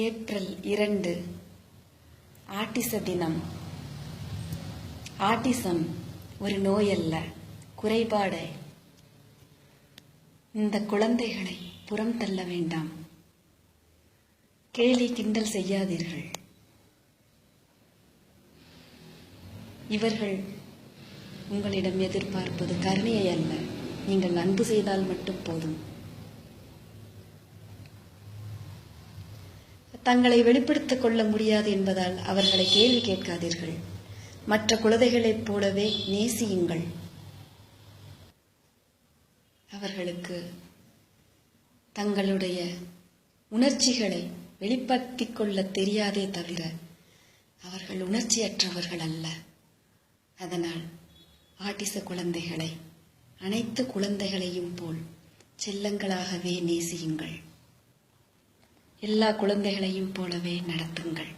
April 2 ஆட்டிச தினம். Autism ஒரு நோய் அல்ல, குறைபாடு. இந்த குழந்தைகளை புறம் தள்ள வேண்டாம், கேலி கிண்டல் செய்யாதீர்கள். இவர்கள் உங்களிடம் எதிர்பார்ப்பது கருணையை அல்ல, நீங்கள் அன்பு செய்தால் மட்டும் போதும். தங்களை வெளிப்படுத்திக் கொள்ள முடியாது என்பதால் அவர்களை கேள்வி கேட்காதீர்கள். மற்ற குழந்தைகளைப் போலவே நேசியுங்கள். அவர்களுக்கு தங்களுடைய உணர்ச்சிகளை வெளிப்படுத்திக் கொள்ள தெரியாதே தவிர அவர்கள் உணர்ச்சியற்றவர்கள் அல்ல. அதனால் ஆட்டிச குழந்தைகளை அனைத்து குழந்தைகளையும் போல் செல்லங்களாகவே நேசியுங்கள். எல்லா குழந்தைகளையும் போலவே நடத்துங்கள்.